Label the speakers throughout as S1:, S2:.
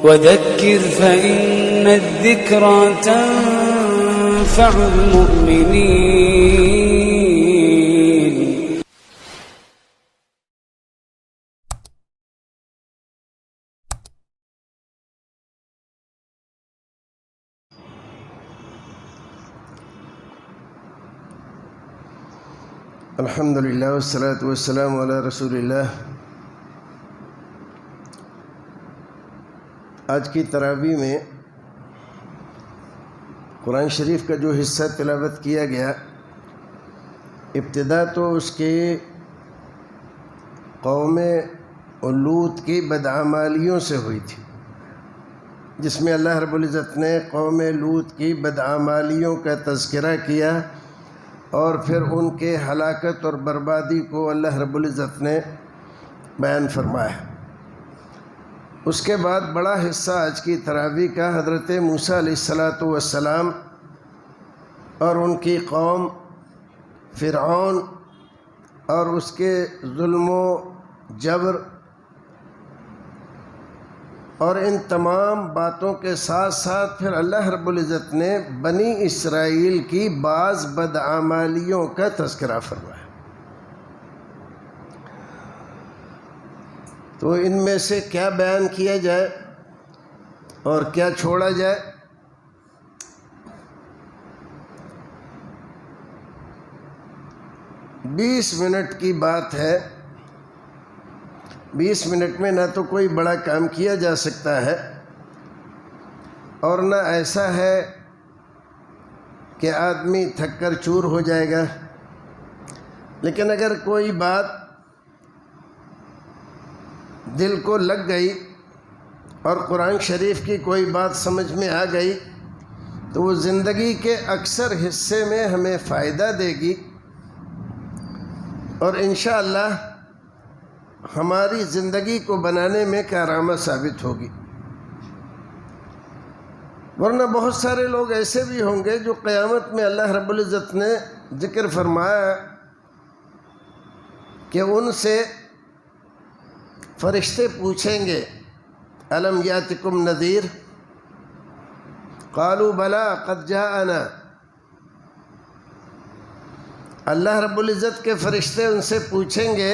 S1: وذكر فإن الذكرى تنفع المؤمنين.
S2: الحمدللہ والصلاة والسلام علی رسول اللہ. آج کی تراویح میں قرآن شریف کا جو حصہ تلاوت کیا گیا، ابتدا تو اس کے قوم لوط کی بدعمالیوں سے ہوئی تھی، جس میں اللہ رب العزت نے قوم لوط کی بدعمالیوں کا تذکرہ کیا اور پھر ان کے ہلاکت اور بربادی کو اللہ رب العزت نے بیان فرمایا. اس کے بعد بڑا حصہ آج کی تراویح کا حضرت موسیٰ علیہ السلام اور ان کی قوم فرعون اور اس کے ظلم و جبر اور ان تمام باتوں کے ساتھ ساتھ پھر اللہ رب العزت نے بنی اسرائیل کی بعض بدعمالیوں کا تذکرہ فرمایا. تو ان میں سے کیا بیان کیا جائے اور کیا چھوڑا جائے؟ بیس منٹ کی بات ہے. 20 منٹ میں نہ تو کوئی بڑا کام کیا جا سکتا ہے اور نہ ایسا ہے کہ آدمی تھک کر چور ہو جائے گا. لیکن اگر کوئی بات دل کو لگ گئی اور قرآن شریف کی کوئی بات سمجھ میں آ گئی تو وہ زندگی کے اکثر حصے میں ہمیں فائدہ دے گی اور انشاءاللہ ہماری زندگی کو بنانے میں کارآمد ثابت ہوگی. ورنہ بہت سارے لوگ ایسے بھی ہوں گے جو قیامت میں اللہ رب العزت نے ذکر فرمایا کہ ان سے فرشتے پوچھیں گے الم یاتکم نذیر قالوا بلا قد جاءنا. اللہ رب العزت کے فرشتے ان سے پوچھیں گے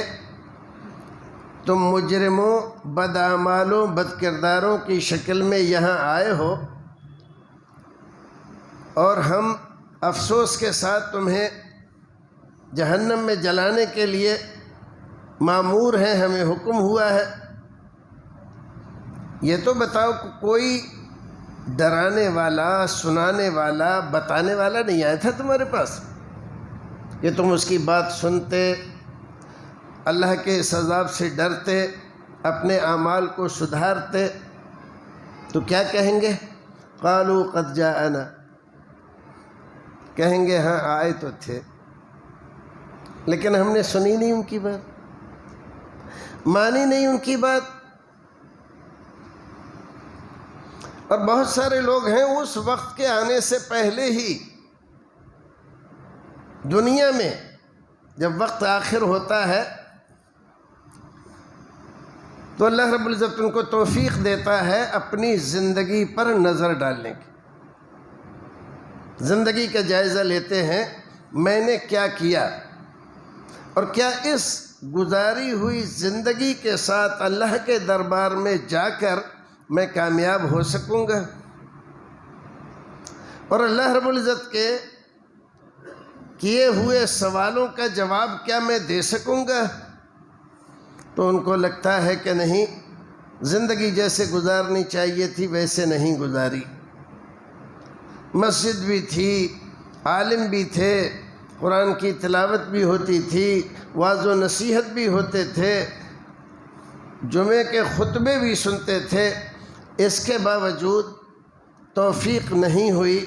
S2: تم مجرموں، بداعمالوں، بد کرداروں کی شکل میں یہاں آئے ہو اور ہم افسوس کے ساتھ تمہیں جہنم میں جلانے کے لیے مامور ہیں، ہمیں حکم ہوا ہے. یہ تو بتاؤ کوئی ڈرانے والا، سنانے والا، بتانے والا نہیں آیا تھا تمہارے پاس کہ تم اس کی بات سنتے، اللہ کے اس عذاب سے ڈرتے، اپنے اعمال کو سدھارتے؟ تو کیا کہیں گے؟ قالوا قد جاءنا، کہیں گے ہاں آئے تو تھے لیکن ہم نے سنی نہیں ان کی بات، مانی نہیں ان کی بات. اور بہت سارے لوگ ہیں اس وقت کے آنے سے پہلے ہی دنیا میں جب وقت آخر ہوتا ہے تو اللہ رب العزت ان کو توفیق دیتا ہے اپنی زندگی پر نظر ڈالنے کی. زندگی کا جائزہ لیتے ہیں میں نے کیا کیا اور کیا اس گزاری ہوئی زندگی کے ساتھ اللہ کے دربار میں جا کر میں کامیاب ہو سکوں گا اور اللہ رب العزت کے کیے ہوئے سوالوں کا جواب کیا میں دے سکوں گا. تو ان کو لگتا ہے کہ نہیں، زندگی جیسے گزارنی چاہیے تھی ویسے نہیں گزاری. مسجد بھی تھی، عالم بھی تھے، قرآن کی تلاوت بھی ہوتی تھی، واعظ و نصیحت بھی ہوتے تھے، جمعے کے خطبے بھی سنتے تھے. اس کے باوجود توفیق نہیں ہوئی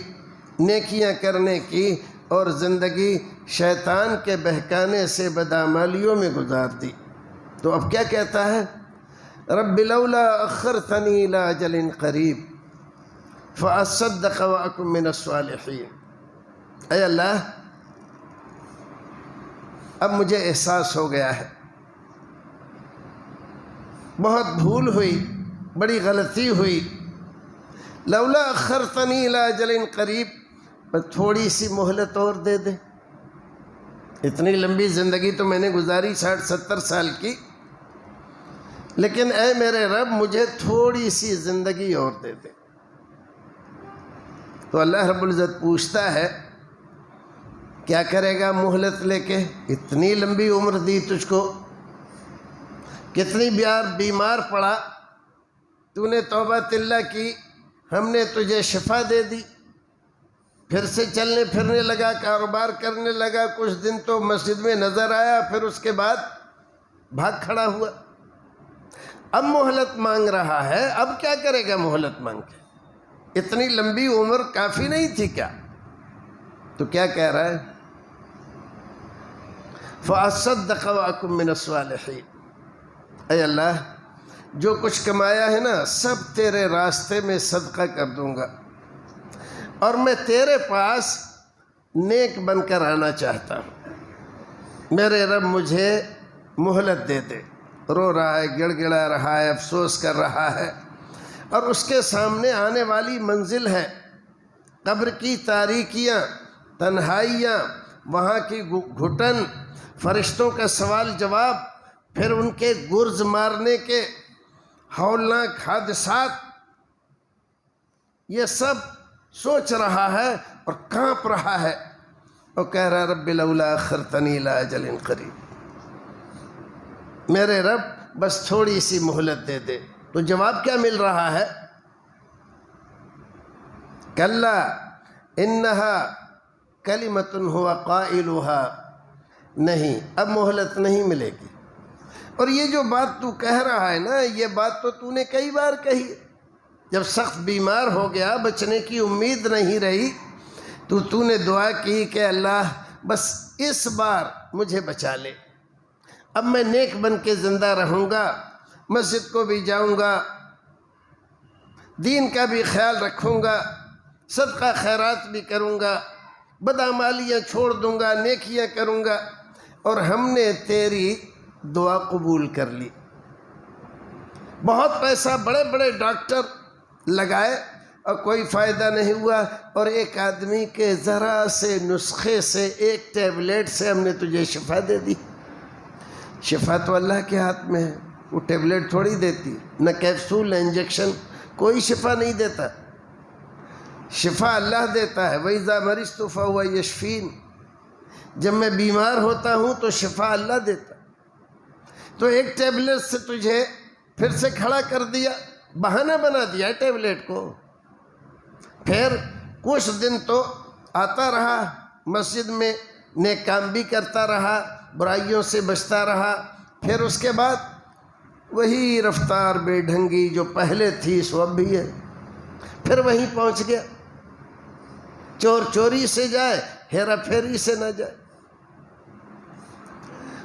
S2: نیکیاں کرنے کی اور زندگی شیطان کے بہکانے سے بدعمالیوں میں گزار دی. تو اب کیا کہتا ہے؟ رب لولا اخرتنی الی اجل قریب فاصدق واکن من الصالحین. اے اللہ، اب مجھے احساس ہو گیا ہے، بہت بھول ہوئی، بڑی غلطی ہوئی. لولا اخرتنی الی اجل قریب، بس تھوڑی سی مہلت اور دے دے. اتنی لمبی زندگی تو میں نے گزاری 60-70 سال کی، لیکن اے میرے رب مجھے تھوڑی سی زندگی اور دے دے. تو اللہ رب العزت پوچھتا ہے کیا کرے گا مہلت لے کے؟ اتنی لمبی عمر دی تجھ کو، کتنی بار بیمار پڑا، تو نے توبہ اللہ کی، ہم نے تجھے شفا دے دی، پھر سے چلنے پھرنے لگا، کاروبار کرنے لگا، کچھ دن تو مسجد میں نظر آیا، پھر اس کے بعد بھاگ کھڑا ہوا. اب مہلت مانگ رہا ہے، اب کیا کرے گا مہلت مانگ کے؟ اتنی لمبی عمر کافی نہیں تھی کیا؟ تو کیا کہہ رہا ہے؟ فَأَصَّدَّقَ وَأَكُن مِّنَ الصَّالِحِينَ. اے اللہ جو کچھ کمایا ہے نا سب تیرے راستے میں صدقہ کر دوں گا، اور میں تیرے پاس نیک بن کر آنا چاہتا ہوں. میرے رب مجھے مہلت دے دے. رو رہا ہے، گڑ گڑا رہا ہے، افسوس کر رہا ہے، اور اس کے سامنے آنے والی منزل ہے قبر کی تاریکیاں، تنہائیاں، وہاں کی گھٹن، فرشتوں کا سوال جواب، پھر ان کے گرز مارنے کے ہولناک حادثات. یہ سب سوچ رہا ہے اور کانپ رہا ہے، اور کہہ رہا رب لولا اخرتنی الی اجل قریب. میرے رب بس تھوڑی سی مہلت دے دے. تو جواب کیا مل رہا ہے؟ کلا انہا کلمۃ ہوا قائلھا. نہیں، اب مہلت نہیں ملے گی. اور یہ جو بات تو کہہ رہا ہے نا، یہ بات تو نے کئی بار کہی. جب سخت بیمار ہو گیا، بچنے کی امید نہیں رہی، تو نے دعا کی کہ اللہ بس اس بار مجھے بچا لے. اب میں نیک بن کے زندہ رہوں گا، مسجد کو بھی جاؤں گا، دین کا بھی خیال رکھوں گا، صدقہ خیرات بھی کروں گا، بدعمالیاں چھوڑ دوں گا، نیکیاں کروں گا. اور ہم نے تیری دعا قبول کر لی. بہت پیسہ، بڑے بڑے ڈاکٹر لگائے اور کوئی فائدہ نہیں ہوا، اور ایک آدمی کے ذرا سے نسخے سے، ایک ٹیبلیٹ سے ہم نے تجھے شفا دے دی. شفا تو اللہ کے ہاتھ میں ہے، وہ ٹیبلیٹ تھوڑی دیتی، نہ کیپسول، نہ انجیکشن، کوئی شفا نہیں دیتا. شفا اللہ دیتا ہے. وَإِذَا مَرِضْتُ فَهُوَ يَشْفِينِ. جب میں بیمار ہوتا ہوں تو شفا اللہ دیتا. تو ایک ٹیبلیٹ سے تجھے پھر سے کھڑا کر دیا، بہانہ بنا دیا ٹیبلیٹ کو. پھر کچھ دن تو آتا رہا مسجد میں، نیک کام بھی کرتا رہا، برائیوں سے بچتا رہا. پھر اس کے بعد وہی رفتار بے ڈھنگی جو پہلے تھی سو اب بھی ہے. پھر وہیں پہنچ گیا. چور چوری سے جائے، ہیرا پھیری سے نہ جائے.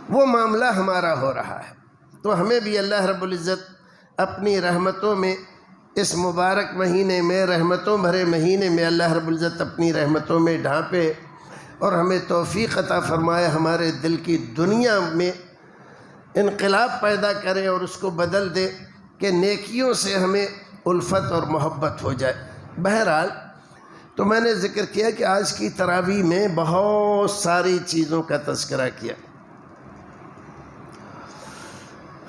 S2: وہ معاملہ ہمارا ہو رہا ہے. تو ہمیں بھی اللہ رب العزت اپنی رحمتوں میں، اس مبارک مہینے میں، رحمتوں بھرے مہینے میں، اللہ رب العزت اپنی رحمتوں میں ڈھانپے اور ہمیں توفیق عطا فرمائے، ہمارے دل کی دنیا میں انقلاب پیدا کرے اور اس کو بدل دے کہ نیکیوں سے ہمیں الفت اور محبت ہو جائے. بہرحال تو میں نے ذکر کیا کہ آج کی تراویح میں بہت ساری چیزوں کا تذکرہ کیا.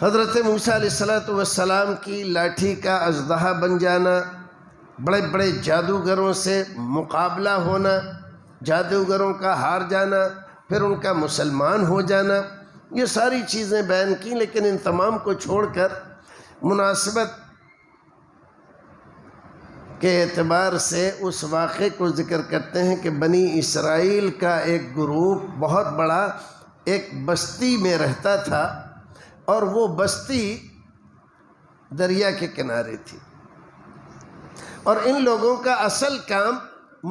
S2: حضرت موسیٰ علیہ السلام کی لاٹھی کا اژدہا بن جانا، بڑے بڑے جادوگروں سے مقابلہ ہونا، جادوگروں کا ہار جانا، پھر ان کا مسلمان ہو جانا، یہ ساری چیزیں بیان کی. لیکن ان تمام کو چھوڑ کر مناسبت کے اعتبار سے اس واقعے کو ذکر کرتے ہیں کہ بنی اسرائیل کا ایک گروپ بہت بڑا ایک بستی میں رہتا تھا، اور وہ بستی دریا کے کنارے تھی، اور ان لوگوں کا اصل کام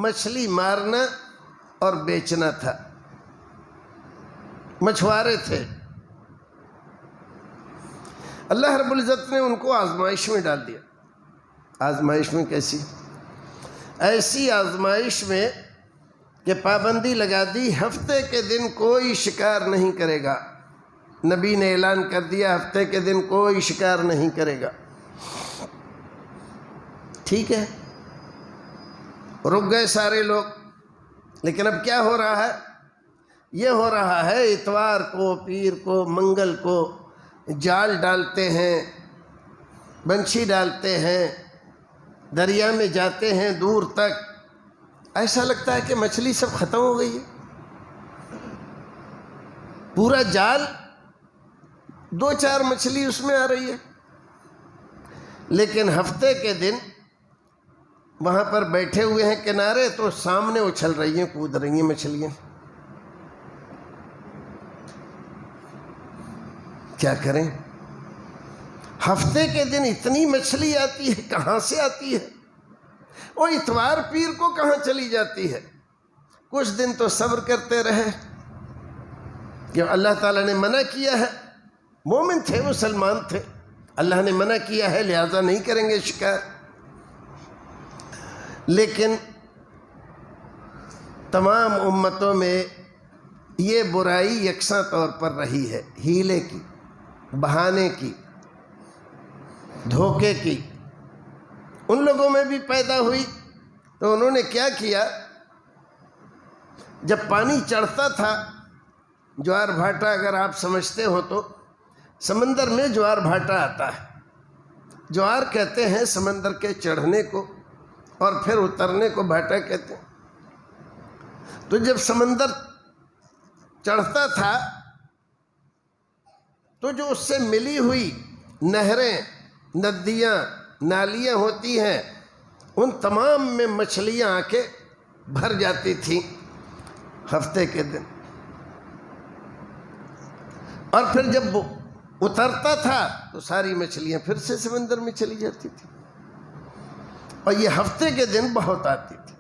S2: مچھلی مارنا اور بیچنا تھا. مچھوارے تھے. اللہ رب العزت نے ان کو آزمائش میں ڈال دیا. آزمائش میں کیسی؟ ایسی آزمائش میں کہ پابندی لگا دی، ہفتے کے دن کوئی شکار نہیں کرے گا. نبی نے اعلان کر دیا ہفتے کے دن کوئی شکار نہیں کرے گا. ٹھیک ہے، رک گئے سارے لوگ۔ لیکن اب کیا ہو رہا ہے؟ یہ ہو رہا ہے اتوار کو، پیر کو، منگل کو جال ڈالتے ہیں، بنشی ڈالتے ہیں، دریا میں جاتے ہیں دور تک، ایسا لگتا ہے کہ مچھلی سب ختم ہو گئی ہے۔ پورا جال 2-4 مچھلی اس میں آ رہی ہے، لیکن ہفتے کے دن وہاں پر بیٹھے ہوئے ہیں کنارے تو سامنے اچھل رہی ہیں، کود رہی ہیں مچھلیاں۔ کیا کریں؟ ہفتے کے دن اتنی مچھلی آتی ہے، کہاں سے آتی ہے؟ اور اتوار پیر کو کہاں چلی جاتی ہے؟ کچھ دن تو صبر کرتے رہے کہ اللہ تعالیٰ نے منع کیا ہے، مومن تھے، مسلمان تھے، اللہ نے منع کیا ہے لہذا نہیں کریں گے شکار۔ لیکن تمام امتوں میں یہ برائی یکساں طور پر رہی ہے، ہیلے کی، بہانے کی، دھوکے کی۔ ان لوگوں میں بھی پیدا ہوئی تو انہوں نے کیا کیا، جب پانی چڑھتا تھا، جوار بھاٹا اگر آپ سمجھتے ہو تو سمندر میں جوار بھاٹا آتا ہے، جوار کہتے ہیں سمندر کے چڑھنے کو، اور پھر اترنے کو بھاٹا کہتے ہیں۔ تو جب سمندر چڑھتا تھا تو جو اس سے ملی ہوئی نہریں، ندیاں، نالیاں ہوتی ہیں، ان تمام میں مچھلیاں آ کے بھر جاتی تھیں ہفتے کے دن، اور پھر جب وہ اترتا تھا تو ساری مچھلیاں پھر سے سمندر میں چلی جاتی تھیں، اور یہ ہفتے کے دن بہت آتی تھی۔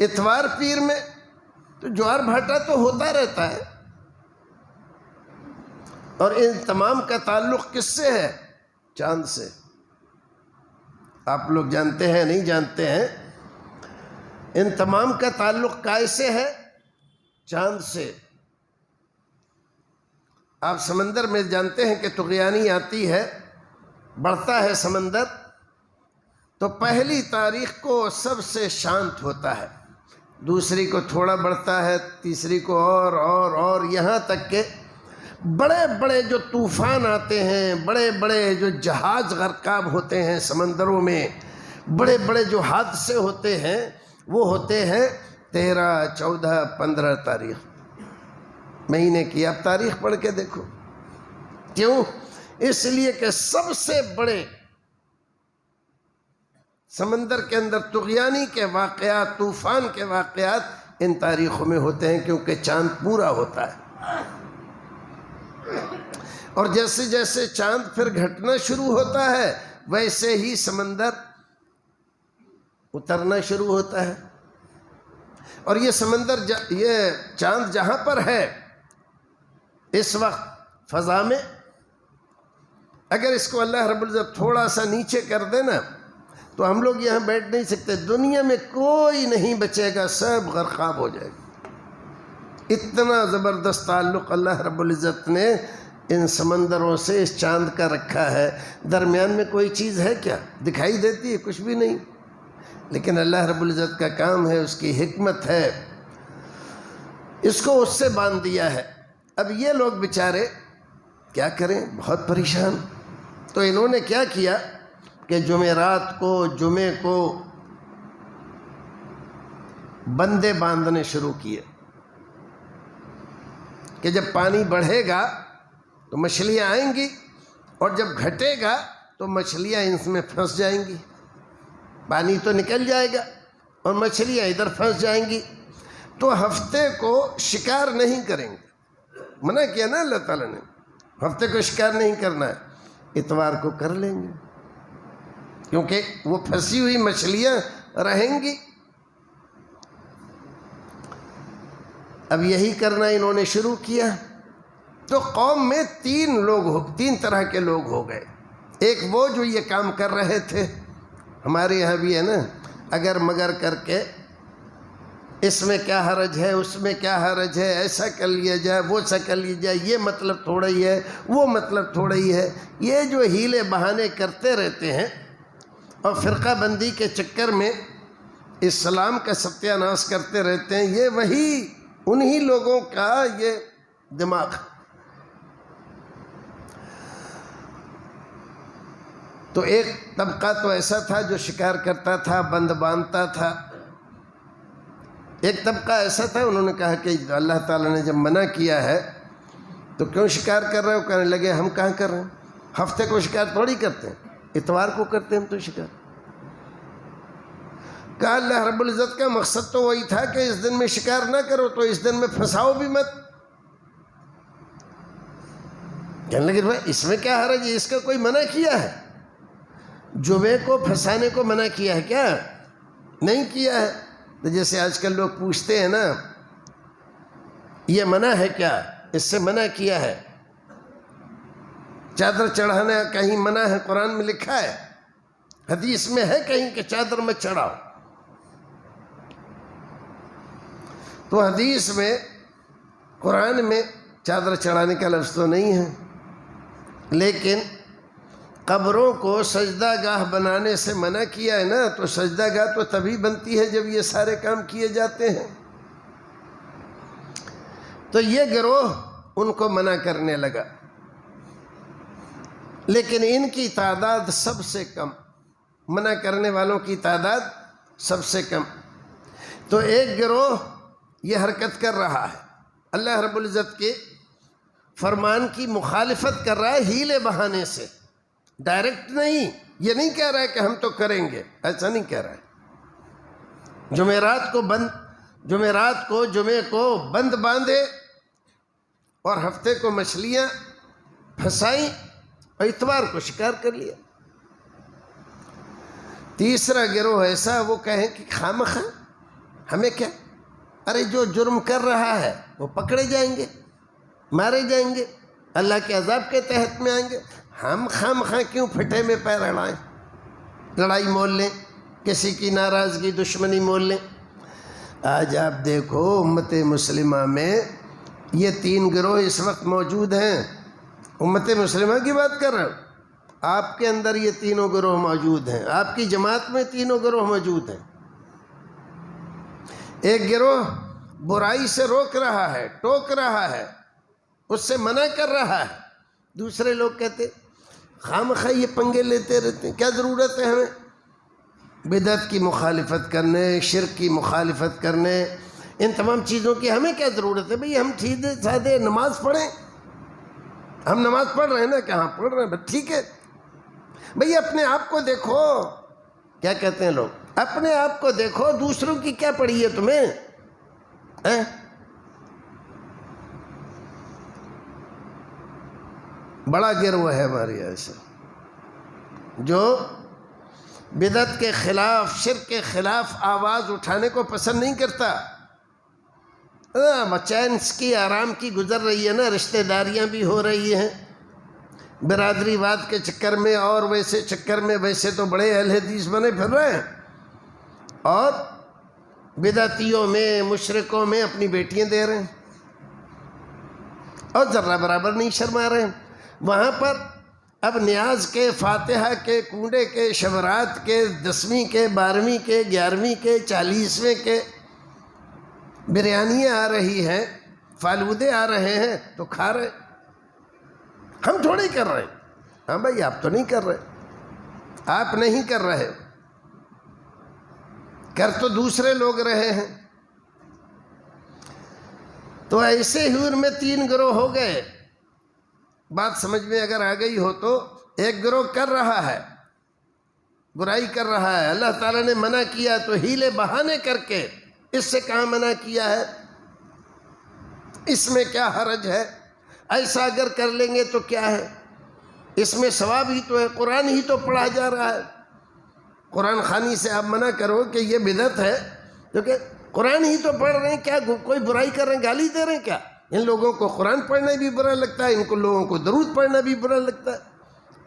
S2: اتوار پیر میں تو جوار بھاٹا تو ہوتا رہتا ہے، اور ان تمام کا تعلق کس سے ہے؟ چاند سے۔ آپ لوگ جانتے ہیں نہیں جانتے ہیں، ان تمام کا تعلق کائے سے ہے؟ چاند سے۔ آپ سمندر میں جانتے ہیں کہ طغیانی آتی ہے، بڑھتا ہے سمندر، تو پہلی تاریخ کو سب سے شانت ہوتا ہے، دوسری کو تھوڑا بڑھتا ہے، تیسری کو اور یہاں تک کہ بڑے بڑے جو طوفان آتے ہیں، بڑے بڑے جو جہاز غرقاب ہوتے ہیں سمندروں میں، بڑے بڑے جو حادثے ہوتے ہیں، وہ ہوتے ہیں 13، 14، 15 تاریخ مہینے کی۔ آپ تاریخ پڑھ کے دیکھو، کیوں؟ اس لیے کہ سب سے بڑے سمندر کے اندر طغیانی کے واقعات، طوفان کے واقعات ان تاریخوں میں ہوتے ہیں، کیونکہ چاند پورا ہوتا ہے۔ اور جیسے جیسے چاند پھر گھٹنا شروع ہوتا ہے، ویسے ہی سمندر اترنا شروع ہوتا ہے۔ اور یہ سمندر یہ چاند جہاں پر ہے اس وقت فضا میں، اگر اس کو اللہ رب العزت تھوڑا سا نیچے کر دے نا تو ہم لوگ یہاں بیٹھ نہیں سکتے، دنیا میں کوئی نہیں بچے گا، سب غرقاب ہو جائے گا۔ اتنا زبردست تعلق اللہ رب العزت نے ان سمندروں سے، اس چاند کا رکھا ہے۔ درمیان میں کوئی چیز ہے کیا؟ دکھائی دیتی ہے؟ کچھ بھی نہیں، لیکن اللہ رب العزت کا کام ہے، اس کی حکمت ہے، اس کو اس سے باندھ دیا ہے۔ اب یہ لوگ بیچارے کیا کریں، بہت پریشان۔ تو انہوں نے کیا کیا کہ جمعرات کو، جمعے کو بندے باندھنے شروع کیے کہ جب پانی بڑھے گا تو مچھلیاں آئیں گی، اور جب گھٹے گا تو مچھلیاں ان میں پھنس جائیں گی، پانی تو نکل جائے گا اور مچھلیاں ادھر پھنس جائیں گی۔ تو ہفتے کو شکار نہیں کریں گے، منع کیا نا اللہ تعالیٰ نے، ہفتے کو شکار نہیں کرنا ہے، اتوار کو کر لیں گے، کیونکہ وہ پھنسی ہوئی مچھلیاں رہیں گی۔ اب یہی کرنا انہوں نے شروع کیا، تو قوم میں تین طرح کے لوگ ہو گئے۔ ایک وہ جو یہ کام کر رہے تھے، ہمارے یہاں بھی ہے نا، اگر مگر کر کے اس میں کیا حرج ہے، اس میں کیا حرج ہے، ایسا کر لیا جائے، وہ ایسا کر لیا جائے، یہ مطلب تھوڑا ہی ہے، وہ مطلب تھوڑا ہی ہے، یہ جو ہیلے بہانے کرتے رہتے ہیں، اور فرقہ بندی کے چکر میں اسلام کا ستیہ ناش کرتے رہتے ہیں. یہ وہی انہی لوگوں کا یہ دماغ. تو ایک طبقہ تو ایسا تھا جو شکار کرتا تھا، بند باندھتا تھا. ایک طبقہ ایسا تھا، انہوں نے کہا کہ اللہ تعالیٰ نے جب منع کیا ہے تو کیوں شکار کر رہے ہو؟ کہنے لگے ہم کہاں کر رہے ہیں، ہفتے کو شکار تھوڑی کرتے ہیں، اتوار کو کرتے ہیں ہم تو شکار. کہا اللہ رب العزت کا مقصد تو وہی تھا کہ اس دن میں شکار نہ کرو، تو اس دن میں پھنساؤ بھی مت. کہنے لگے بھائی اس میں کیا حرج ہے، اس کا کوئی منع کیا ہے؟ جمعے کو پھنسانے کو منع کیا ہے کیا؟ نہیں کیا ہے. تو جیسے آج کل لوگ پوچھتے ہیں نا یہ منع ہے کیا، اس سے منع کیا ہے. چادر چڑھانا کہیں منع ہے؟ قرآن میں لکھا ہے؟ حدیث میں ہے کہیں کہ چادر میں چڑھاؤ؟ تو حدیث میں قرآن میں چادر چڑھانے کا لفظ تو نہیں ہے، لیکن قبروں کو سجدہ گاہ بنانے سے منع کیا ہے نا. تو سجدہ گاہ تو تبھی بنتی ہے جب یہ سارے کام کیے جاتے ہیں. تو یہ گروہ ان کو منع کرنے لگا، لیکن ان کی تعداد سب سے کم، منع کرنے والوں کی تعداد سب سے کم. تو ایک گروہ یہ حرکت کر رہا ہے، اللہ رب العزت کے فرمان کی مخالفت کر رہا ہے ہیلے بہانے سے، ڈائریکٹ نہیں. یہ نہیں کہہ رہا ہے کہ ہم تو کریں گے، ایسا نہیں کہہ رہا ہے. جمعے کو بند باندھے اور ہفتے کو مچھلیاں پھنسائیں اور اتوار کو شکار کر لیا. تیسرا گروہ ایسا وہ کہیں کہ خامخواہ ہمیں کیا، ارے جو جرم کر رہا ہے وہ پکڑے جائیں گے، مارے جائیں گے، اللہ کے عذاب کے تحت میں آئیں گے، ہم خامخواہ کیوں پھٹے میں پیر اڑائیں، لڑائی مول لیں، کسی کی ناراضگی دشمنی مول لیں. آج آپ دیکھو امت مسلمہ میں یہ تین گروہ اس وقت موجود ہیں. امت مسلمہ کی بات کر رہا ہوں، آپ کے اندر یہ تینوں گروہ موجود ہیں، آپ کی جماعت میں تینوں گروہ موجود ہیں. ایک گروہ برائی سے روک رہا ہے، ٹوک رہا ہے، اس سے منع کر رہا ہے. دوسرے لوگ کہتے خامخواہ یہ پنگے لیتے رہتے ہیں، کیا ضرورت ہے ہمیں بدعت کی مخالفت کرنے، شرک کی مخالفت کرنے، ان تمام چیزوں کی ہمیں کیا ضرورت ہے؟ بھئی ہم سیدھے سادھے نماز پڑھیں، ہم نماز پڑھ رہے ہیں نا، کہاں پڑھ رہے ہیں، بس ٹھیک ہے. بھئی اپنے آپ کو دیکھو، کیا کہتے ہیں لوگ، اپنے آپ کو دیکھو، دوسروں کی کیا پڑی ہے تمہیں؟ بڑا گروہ ہے ہمارے یہاں سے جو بدعت کے خلاف، شرک کے خلاف آواز اٹھانے کو پسند نہیں کرتا. چین کی آرام کی گزر رہی ہے نا، رشتہ داریاں بھی ہو رہی ہیں برادری واد کے چکر میں، اور ویسے چکر میں ویسے تو بڑے اہل حدیث بنے پھر رہے ہیں، اور بدعتیوں میں، مشرکوں میں اپنی بیٹیاں دے رہے ہیں اور ذرہ برابر نہیں شرما رہے ہیں. وہاں پر اب نیاز کے، فاتحہ کے، کنڈے کے، شبرات کے، 10ویں کے، 12ویں کے، 11ویں کے، 40ویں کے بریانیاں آ رہی ہیں، فالودے آ رہے ہیں تو کھا رہے. ہم تھوڑی کر رہے. ہاں بھائی آپ تو نہیں کر رہے، آپ نہیں کر رہے، کر تو دوسرے لوگ رہے ہیں. تو ایسے ہی ان میں تین گروہ ہو گئے. بات سمجھ میں اگر آ گئی ہو تو ایک گروہ کر رہا ہے، برائی کر رہا ہے، اللہ تعالیٰ نے منع کیا تو ہیلے بہانے کر کے، اس سے کہاں منع کیا ہے، اس میں کیا حرج ہے، ایسا اگر کر لیں گے تو کیا ہے، اس میں ثواب ہی تو ہے، قرآن ہی تو پڑھا جا رہا ہے. قرآن خوانی سے آپ منع کرو کہ یہ بدعت ہے، کیونکہ قرآن ہی تو پڑھ رہے ہیں، کیا کوئی برائی کر رہے ہیں، گالی دے رہے ہیں کیا؟ ان لوگوں کو قرآن پڑھنا بھی برا لگتا ہے، ان کو لوگوں کو درود پڑھنا بھی برا لگتا ہے.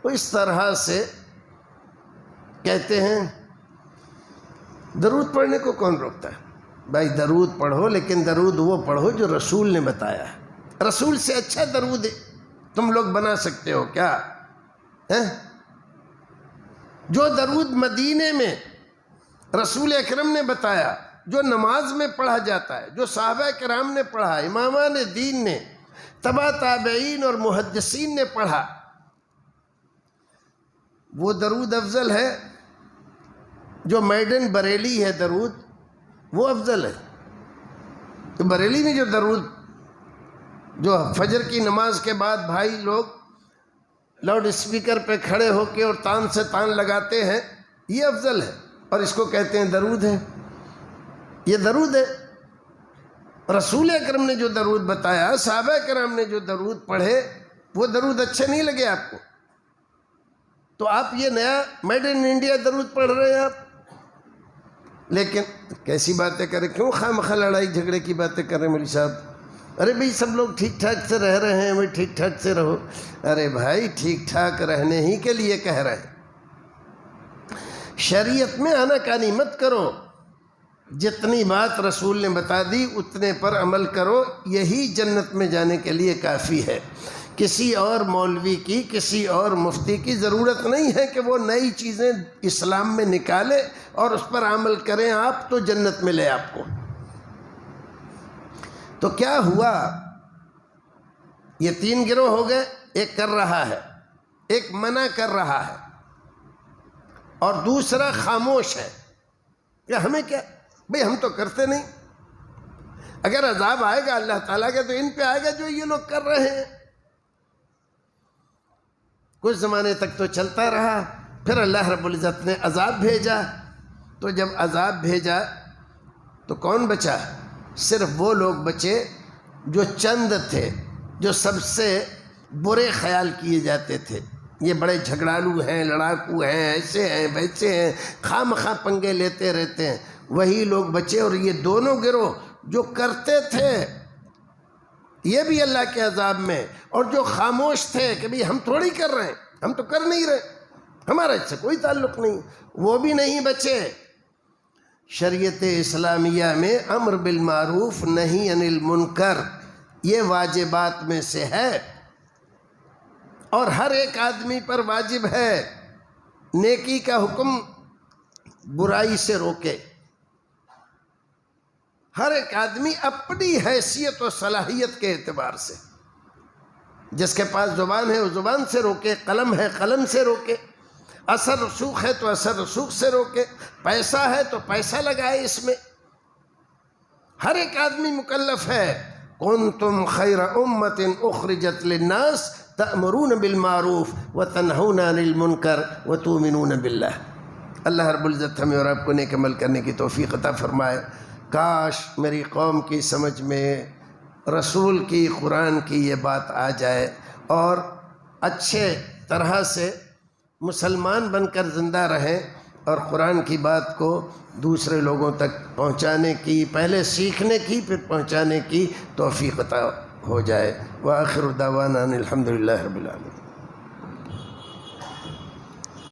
S2: تو اس طرح سے کہتے ہیں درود پڑھنے کو کون روکتا ہے؟ بھائی درود پڑھو، لیکن درود وہ پڑھو جو رسول نے بتایا ہے. رسول سے اچھا درود تم لوگ بنا سکتے ہو کیا؟ جو درود مدینے میں رسول اکرم نے بتایا، جو نماز میں پڑھا جاتا ہے، جو صحابہ کرام نے پڑھا، امامان دین نے، تبع تابعین اور محدثین نے پڑھا، وہ درود افضل ہے؟ جو میڈن بریلی ہے درود، وہ افضل ہے؟ تو بریلی میں جو درود جو فجر کی نماز کے بعد بھائی لوگ لاؤڈ اسپیکر پہ کھڑے ہو کے اور تان سے تان لگاتے ہیں، یہ افضل ہے، اور اس کو کہتے ہیں درود ہے؟ یہ درود ہے؟ رسول اکرم نے جو درود بتایا، صحابہ کرام نے جو درود پڑھے، وہ درود اچھے نہیں لگے آپ کو؟ تو آپ یہ نیا میڈ ان انڈیا درود پڑھ رہے ہیں آپ؟ لیکن کیسی باتیں کریں، کیوں خواہ لڑائی جھگڑے کی باتیں کر رہے ہیں مولوی صاحب؟ ارے بھائی سب لوگ ٹھیک ٹھاک سے رہ رہے ہیں، بھائی ٹھیک ٹھاک سے رہو۔ ارے بھائی ٹھیک ٹھاک رہنے ہی کے لیے کہہ رہے ہیں، شریعت میں آنا کانی مت کرو، جتنی بات رسول نے بتا دی اتنے پر عمل کرو، یہی جنت میں جانے کے لیے کافی ہے۔ کسی اور مولوی کی، کسی اور مفتی کی ضرورت نہیں ہے کہ وہ نئی چیزیں اسلام میں نکالے اور اس پر عمل کریں آپ تو جنت ملے آپ کو۔ تو کیا ہوا؟ یہ 3 گروہ ہو گئے، ایک کر رہا ہے، ایک منع کر رہا ہے، اور دوسرا خاموش ہے کہ ہمیں کیا، بھئی ہم تو کرتے نہیں، اگر عذاب آئے گا اللہ تعالیٰ کا تو ان پہ آئے گا جو یہ لوگ کر رہے ہیں۔ کچھ زمانے تک تو چلتا رہا، پھر اللہ رب العزت نے عذاب بھیجا، تو جب عذاب بھیجا تو کون بچا؟ صرف وہ لوگ بچے جو چند تھے، جو سب سے برے خیال کیے جاتے تھے، یہ بڑے جھگڑالو ہیں، لڑاکو ہیں، ایسے ہیں ویسے ہیں، خواہ مخواہ پنگے لیتے رہتے ہیں، وہی لوگ بچے۔ اور یہ دونوں گروہ جو کرتے تھے یہ بھی اللہ کے عذاب میں، اور جو خاموش تھے کہ بھئی ہم تھوڑی کر رہے ہیں، ہم تو کر نہیں رہے، ہمارا اس سے کوئی تعلق نہیں، وہ بھی نہیں بچے۔ شریعت اسلامیہ میں امر بالمعروف نہی عن المنکر یہ واجبات میں سے ہے، اور ہر ایک آدمی پر واجب ہے نیکی کا حکم، برائی سے روکے۔ ہر ایک آدمی اپنی حیثیت و صلاحیت کے اعتبار سے، جس کے پاس زبان ہے وہ زبان سے روکے، قلم ہے قلم سے روکے، اثر رسوخ ہے تو اثر رسوخ سے روکے، پیسہ ہے تو پیسہ لگائے اس میں۔ ہر ایک آدمی مکلف ہے۔ کنتم خیر امت اخرجت للناس تأمرون بالمعروف وتنہون عن المنکر وتؤمنون باللہ۔ اللہ رب العزت ہمیں اور آپ کو نیک عمل کرنے کی توفیق عطا فرمائے۔ کاش میری قوم کی سمجھ میں رسول کی، قرآن کی یہ بات آ جائے، اور اچھے طرح سے مسلمان بن کر زندہ رہیں، اور قرآن کی بات کو دوسرے لوگوں تک پہنچانے کی، پہلے سیکھنے کی پھر پہنچانے کی توفیق عطا ہو جائے۔ وآخر دعوانا الحمدللہ رب العالمین۔